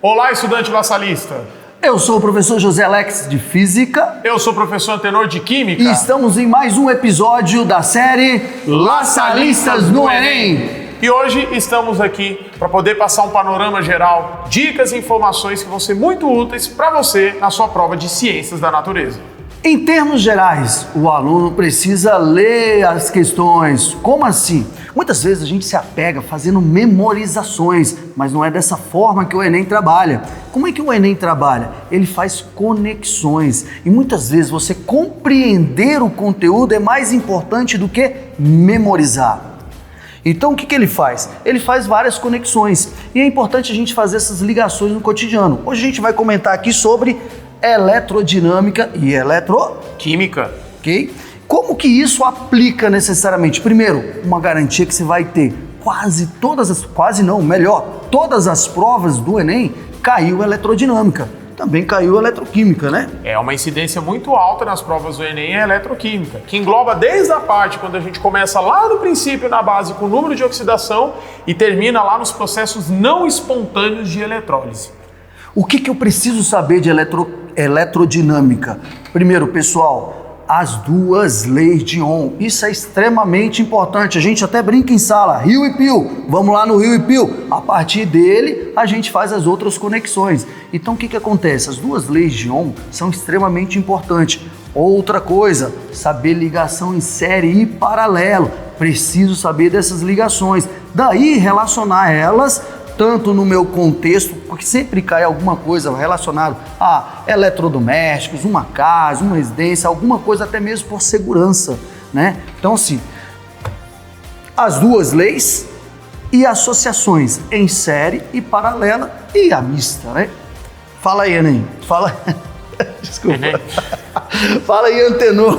Olá, estudante laçalista! Eu sou o professor José Alex de Física. Eu sou o professor Antenor de Química. E estamos em mais um episódio da série Laçalistas no Enem. E hoje estamos aqui para poder passar um panorama geral, dicas e informações que vão ser muito úteis para você na sua prova de Ciências da Natureza. Em termos gerais, o aluno precisa ler as questões. Como assim? Muitas vezes a gente se apega fazendo memorizações, mas não é dessa forma que o Enem trabalha. Como é que o Enem trabalha? Ele faz conexões e muitas vezes você compreender o conteúdo é mais importante do que memorizar. Então o que ele faz? Ele faz várias conexões e é importante a gente fazer essas ligações no cotidiano. Hoje a gente vai comentar aqui sobre eletrodinâmica e eletroquímica, ok? Como que isso aplica necessariamente? Primeiro, uma garantia que você vai ter todas as provas do Enem caiu eletrodinâmica, também caiu eletroquímica, né? É uma incidência muito alta nas provas do Enem a eletroquímica, que engloba desde a parte quando a gente começa lá no princípio na base com o número de oxidação e termina lá nos processos não espontâneos de eletrólise. O que eu preciso saber de eletrodinâmica? Primeiro, pessoal, as duas leis de Ohm. Isso é extremamente importante. A gente até brinca em sala, Rio e Pio. Vamos lá no Rio e Pio. A partir dele, a gente faz as outras conexões. Então, o que acontece? As duas leis de Ohm são extremamente importantes. Outra coisa, saber ligação em série e paralelo. Preciso saber dessas ligações. Daí, relacionar elas tanto no meu contexto, porque sempre cai alguma coisa relacionada a eletrodomésticos, uma casa, uma residência, alguma coisa até mesmo por segurança, né? Então, assim, as duas leis e associações em série e paralela e a mista, né? Fala aí, Enem. Fala. Desculpa. Fala aí, Antenor.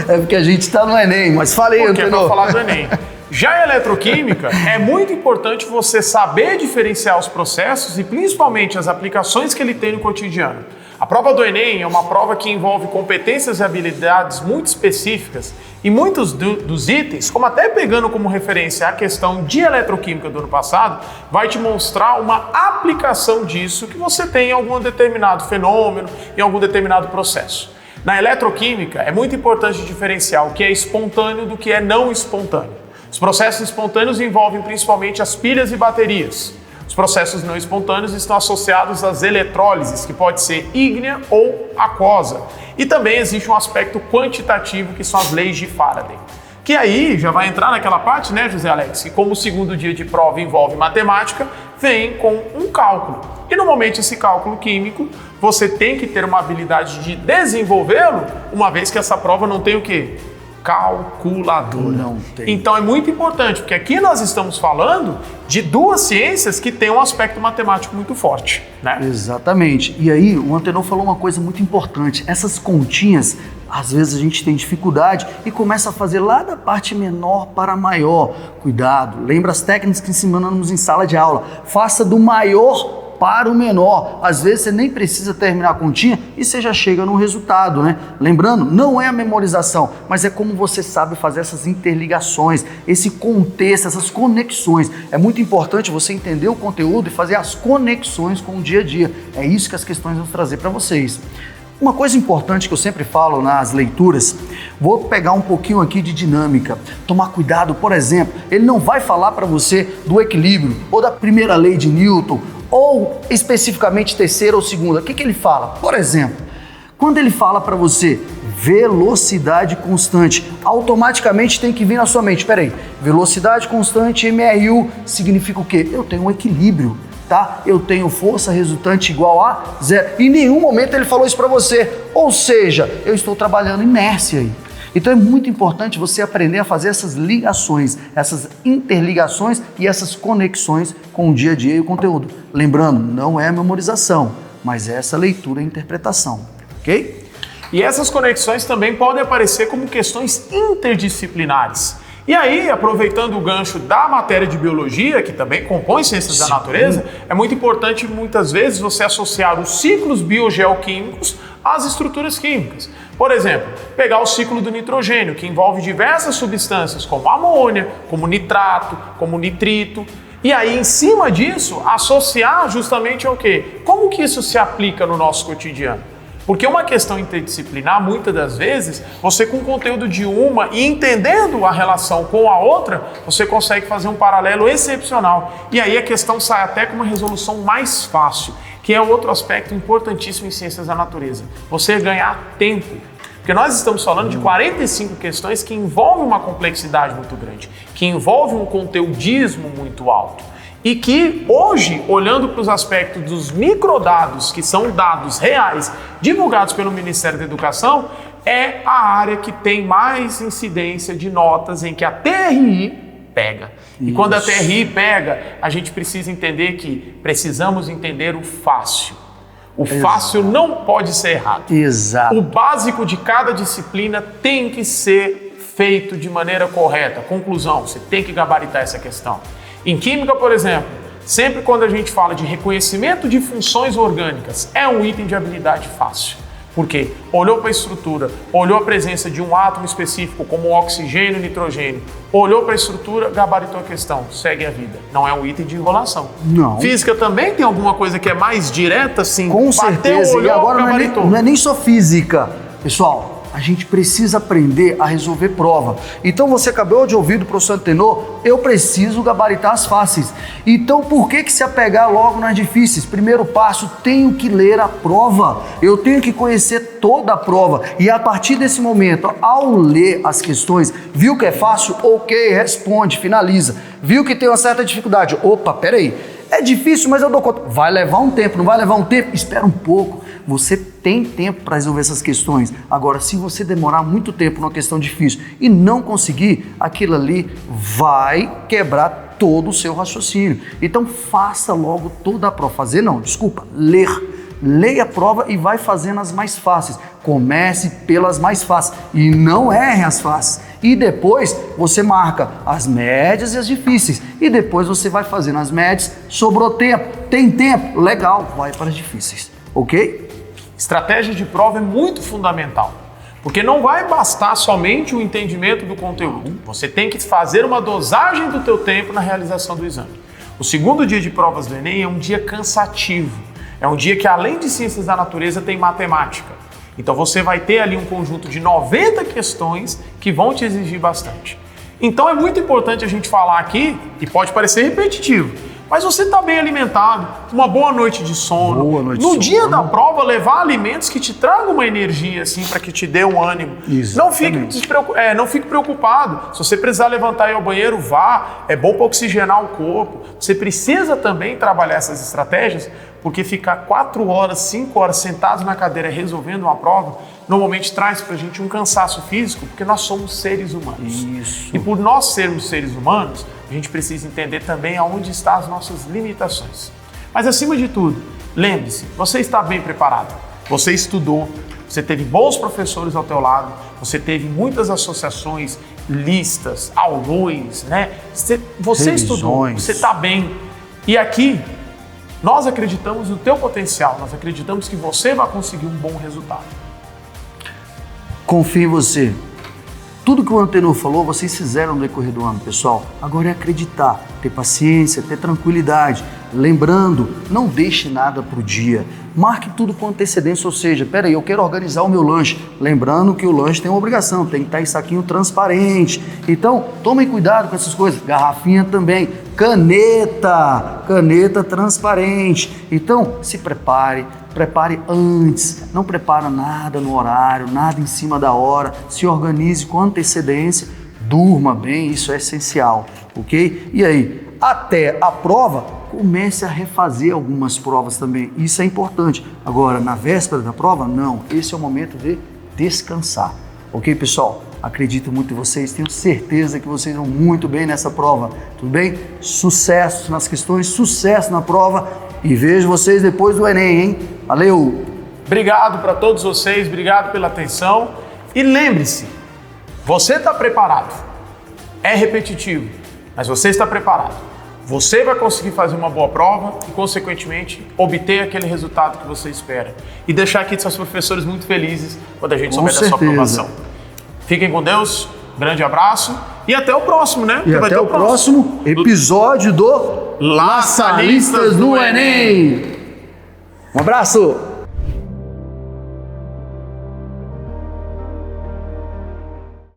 É porque a gente está no Enem, mas fala aí, Antenor. Porque é para falar do Enem. Já a eletroquímica, é muito importante você saber diferenciar os processos e principalmente as aplicações que ele tem no cotidiano. A prova do Enem é uma prova que envolve competências e habilidades muito específicas e muitos dos itens, como até pegando como referência a questão de eletroquímica do ano passado, vai te mostrar uma aplicação disso que você tem em algum determinado fenômeno, em algum determinado processo. Na eletroquímica, é muito importante diferenciar o que é espontâneo do que é não espontâneo. Os processos espontâneos envolvem principalmente as pilhas e baterias. Os processos não espontâneos estão associados às eletrólises, que pode ser ígnea ou aquosa. E também existe um aspecto quantitativo, que são as leis de Faraday. Que aí já vai entrar naquela parte, né, José Alex, que como o segundo dia de prova envolve matemática, vem com um cálculo. E normalmente esse cálculo químico, você tem que ter uma habilidade de desenvolvê-lo, uma vez que essa prova não tem o quê? Calculadora. Não tem. Então é muito importante, porque aqui nós estamos falando de duas ciências que têm um aspecto matemático muito forte, né? Exatamente. E aí o Antenor falou uma coisa muito importante. Essas continhas, às vezes a gente tem dificuldade e começa a fazer lá da parte menor para a maior. Cuidado, lembra as técnicas que ensinamos em sala de aula. Faça do maior para o menor. Às vezes você nem precisa terminar a continha e você já chega no resultado, né? Lembrando, não é a memorização, mas é como você sabe fazer essas interligações, esse contexto, essas conexões. É muito importante você entender o conteúdo e fazer as conexões com o dia a dia. É isso que as questões vão trazer para vocês. Uma coisa importante que eu sempre falo nas leituras, vou pegar um pouquinho aqui de dinâmica, tomar cuidado, por exemplo, ele não vai falar para você do equilíbrio ou da primeira lei de Newton ou especificamente terceira ou segunda. O que ele fala? Por exemplo, quando ele fala para você velocidade constante, automaticamente tem que vir na sua mente, peraí, velocidade constante MRU significa o quê? Eu tenho um equilíbrio. Tá? Eu tenho força resultante igual a zero. Em nenhum momento ele falou isso para você. Ou seja, eu estou trabalhando inércia aí. Então é muito importante você aprender a fazer essas ligações, essas interligações e essas conexões com o dia a dia e o conteúdo. Lembrando, não é memorização, mas é essa leitura e interpretação, ok? E essas conexões também podem aparecer como questões interdisciplinares. E aí, aproveitando o gancho da matéria de biologia, que também compõe ciências da natureza, é muito importante muitas vezes você associar os ciclos biogeoquímicos às estruturas químicas. Por exemplo, pegar o ciclo do nitrogênio, que envolve diversas substâncias como amônia, como nitrato, como nitrito. E aí, em cima disso, associar justamente ao quê? Como que isso se aplica no nosso cotidiano? Porque uma questão interdisciplinar, muitas das vezes, você com o conteúdo de uma e entendendo a relação com a outra, você consegue fazer um paralelo excepcional. E aí a questão sai até com uma resolução mais fácil, que é outro aspecto importantíssimo em ciências da natureza. Você ganhar tempo. Porque nós estamos falando de 45 questões que envolvem uma complexidade muito grande, que envolve um conteudismo muito alto. E que hoje, olhando para os aspectos dos microdados, que são dados reais divulgados pelo Ministério da Educação, é a área que tem mais incidência de notas em que a TRI pega. E quando a TRI pega, a gente precisa entender que precisamos entender o fácil. O fácil não pode ser errado. Exato. O básico de cada disciplina tem que ser feito de maneira correta. Conclusão, você tem que gabaritar essa questão. Em química, por exemplo, sempre quando a gente fala de reconhecimento de funções orgânicas, é um item de habilidade fácil. Por quê? Olhou para a estrutura, olhou a presença de um átomo específico, como oxigênio e nitrogênio, olhou para a estrutura, gabaritou a questão, segue a vida. Não é um item de enrolação. Não. Física também tem alguma coisa que é mais direta, assim? Com certeza. Olhou, e agora gabaritou. não é nem só física. Pessoal, a gente precisa aprender a resolver prova. Então você acabou de ouvir do professor Antenor, eu preciso gabaritar as fáceis. Então por que se apegar logo nas difíceis? Primeiro passo, tenho que ler a prova. Eu tenho que conhecer toda a prova. E a partir desse momento, ao ler as questões, viu que é fácil? Ok, responde, finaliza. Viu que tem uma certa dificuldade? Opa, peraí. É difícil, mas eu dou conta. Vai levar um tempo, não vai levar um tempo? Espera um pouco. Você tem tempo para resolver essas questões. Agora, se você demorar muito tempo numa questão difícil e não conseguir, aquilo ali vai quebrar todo o seu raciocínio. Então, faça logo toda a prova. Fazer não, desculpa, ler. Leia a prova e vai fazendo as mais fáceis. Comece pelas mais fáceis e não erre as fáceis. E depois você marca as médias e as difíceis. E depois você vai fazendo as médias. Sobrou tempo? Tem tempo? Legal, vai para as difíceis. Ok? Estratégia de prova é muito fundamental, porque não vai bastar somente o entendimento do conteúdo. Você tem que fazer uma dosagem do teu tempo na realização do exame. O segundo dia de provas do Enem é um dia cansativo. É um dia que, além de ciências da natureza, tem matemática. Então você vai ter ali um conjunto de 90 questões que vão te exigir bastante. Então é muito importante a gente falar aqui, e pode parecer repetitivo, mas você está bem alimentado, uma boa noite de sono. Boa noite de no sono. dia da prova, levar alimentos que te tragam uma energia, assim, para que te dê um ânimo. Não fique preocupado. Se você precisar levantar e ir ao banheiro, vá. É bom para oxigenar o corpo. Você precisa também trabalhar essas estratégias, porque ficar 4 horas, 5 horas sentados na cadeira resolvendo uma prova, normalmente traz para a gente um cansaço físico, porque nós somos seres humanos. Isso. E por nós sermos seres humanos, a gente precisa entender também aonde estão as nossas limitações. Mas acima de tudo, lembre-se, você está bem preparado, você estudou, você teve bons professores ao teu lado, você teve muitas associações, listas, aulões, né? Você estudou, você está bem. E aqui, nós acreditamos no teu potencial, nós acreditamos que você vai conseguir um bom resultado. Confie em você. Tudo que o Antenor falou, vocês fizeram no decorrer do ano, pessoal. Agora é acreditar, ter paciência, ter tranquilidade. Lembrando, não deixe nada para o dia. Marque tudo com antecedência, ou seja, peraí, eu quero organizar o meu lanche. Lembrando que o lanche tem uma obrigação, tem que estar em saquinho transparente. Então, tomem cuidado com essas coisas. Garrafinha também. Caneta transparente. Então, se prepare antes. Não prepara nada no horário, nada em cima da hora. Se organize com antecedência. Durma bem, isso é essencial, ok? E aí, até a prova, comece a refazer algumas provas também. Isso é importante. Agora, na véspera da prova, não. Esse é o momento de descansar. Ok, pessoal? Acredito muito em vocês. Tenho certeza que vocês vão muito bem nessa prova. Tudo bem? Sucesso nas questões, sucesso na prova. E vejo vocês depois do Enem, hein? Valeu! Obrigado para todos vocês, obrigado pela atenção. E lembre-se, você está preparado. É repetitivo, mas você está preparado. Você vai conseguir fazer uma boa prova e, consequentemente, obter aquele resultado que você espera. E deixar aqui seus professores muito felizes quando a gente souber da sua aprovação. Fiquem com Deus, grande abraço e até o próximo, né? E até o próximo episódio do Laçalistas do Enem. Um abraço!